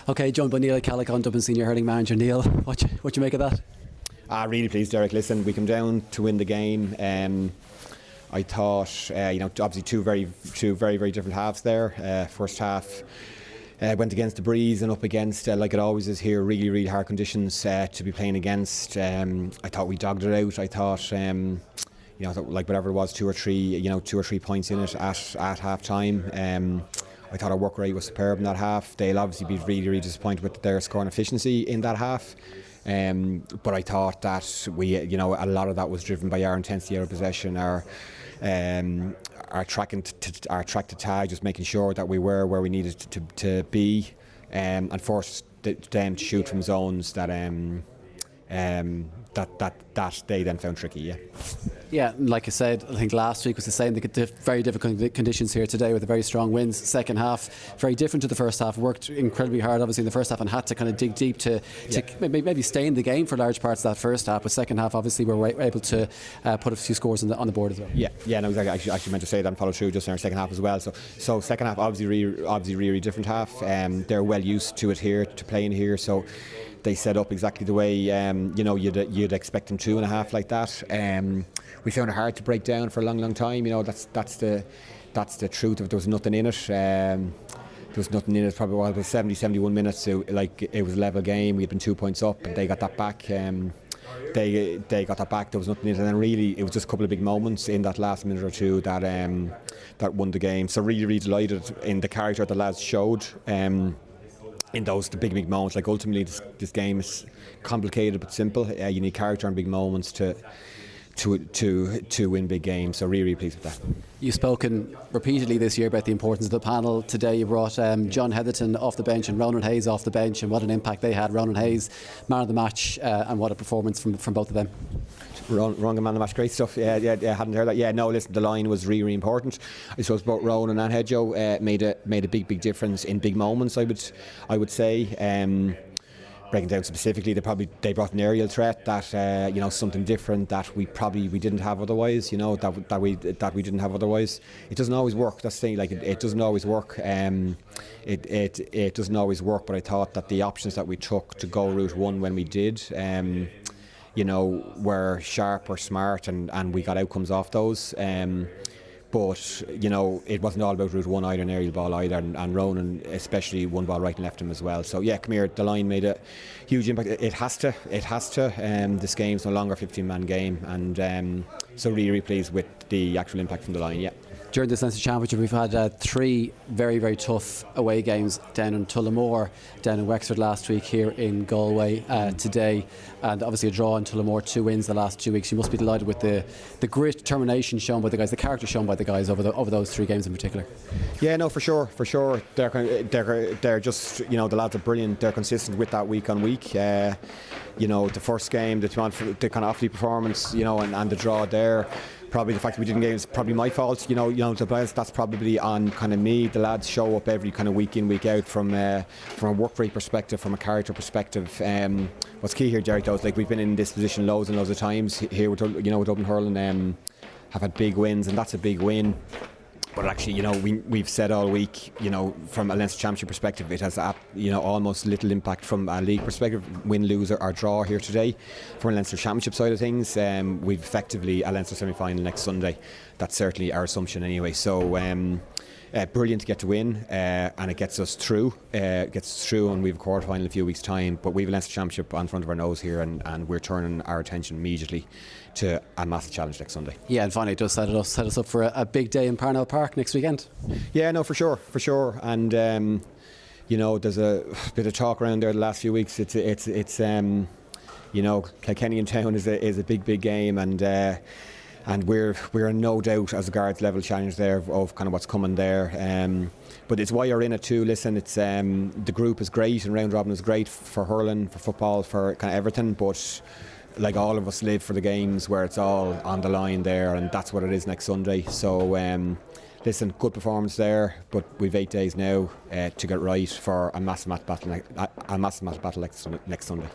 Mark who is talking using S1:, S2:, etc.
S1: Okay, joined by Niall O Ceallacha, Dublin Senior Hurling manager. Neil, what you make of that?
S2: Really pleased, Derek. Listen, we come down to win the game. I thought, obviously two very different halves there. First half went against the breeze and up against, like it always is here, really hard conditions to be playing against. I thought we dogged it out. I thought, like whatever it was, two or three points in it at half time. I thought our work rate was superb in that half. They'll obviously be really disappointed with their scoring efficiency in that half. But I thought that we, a lot of that was driven by our intensity, our possession, our track to tag, just making sure that we were where we needed to be, and forced them to shoot from zones that they then found tricky.
S1: Yeah, like I said, I think last week was the same. They get very difficult conditions here today with a very strong winds. Second half, very different to the first half. Worked incredibly hard, obviously, in the first half and had to kind of dig deep to maybe stay in the game for large parts of that first half. But second half, obviously, we were able to put a few scores on the board as well.
S2: Yeah, no, exactly. I actually meant to say that and follow through just in our second half as well. So second half, obviously, really different half. They're well used to it here, to playing here. So they set up exactly the way you'd expect them to in a half like that. We found it hard to break down for a long time. That's the truth of it. There was nothing in it. There was nothing in it. Probably about 71 minutes. It was a level game. We had been 2 points up, and they got that back. They got that back. There was nothing in it, and then really it was just a couple of big moments in that last minute or two that won the game. So really delighted in the character the lads showed. In the big moments, like ultimately this game is complicated but simple. You need character and big moments to win big games. So really pleased with that.
S1: You've spoken repeatedly this year about the importance of the panel. Today you brought John Heatherton off the bench and Ronan Hayes off the bench, and what an impact they had. Ronan Hayes, man of the match, and what a performance from both of them.
S2: Wrong man of the match, great stuff. Yeah, hadn't heard that. Yeah, no, listen, the line was really important. I suppose both Ronan and Hedjo made a big difference in big moments. I would say. Breaking down specifically, they brought an aerial threat that something different that we didn't have otherwise. That we didn't have otherwise. It doesn't always work. That's the thing. Like it doesn't always work. It doesn't always work. But I thought that the options that we took to go route one when we did, were sharp or smart, and we got outcomes off those. But it wasn't all about route one either, an aerial ball either, and Ronan especially one ball right and left him as well. So yeah, come here, the line made a huge impact. It has to. This game's no longer a 15-man game, and so really pleased with the actual impact from the line. Yeah.
S1: During this Leinster Championship, we've had three very tough away games down in Tullamore, down in Wexford last week, here in Galway today, and obviously a draw in Tullamore, 2 wins the last 2 weeks. You must be delighted with the grit, determination shown by the guys, the character shown by the guys over those 3 games in particular. Yeah,
S2: no, for sure. They're just, the lads are brilliant. They're consistent with that week on week. The first game, the kind of athlete performance, and the draw there. Probably the fact that we didn't get it is probably my fault. That's probably on kind of me. The lads show up every kind of week in, week out from a work rate perspective, from a character perspective. What's key here, Jerry, though, is like we've been in this position loads and loads of times here with Dublin Hurling. Have had big wins, and that's a big win. But actually, we've said all week, from a Leinster Championship perspective, it has, almost little impact from a league perspective. Win, lose, or draw here today. From a Leinster Championship side of things, we've effectively a Leinster semi-final next Sunday. That's certainly our assumption anyway. So, brilliant to get to win, and it gets us through. And we've a quarter final in a few weeks' time. But we've a Leinster Championship on front of our nose here, and we're turning our attention immediately to a massive challenge next Sunday. Yeah, and finally it does set us up for a big day in Parnell Park next weekend. Yeah, no, for sure. And there's a bit of talk around there the last few weeks. It's Kilkenny in town is a big game, and we're in no doubt as a Guards level challenge there of kind of what's coming there. But it's why you're in it too. Listen, it's the group is great and round robin is great for hurling, for football, for kind of everything. But like all of us live for the games where it's all on the line there, and that's what it is next Sunday. So listen, good performance there, but we've 8 days now to get right for a massive match battle next Sunday.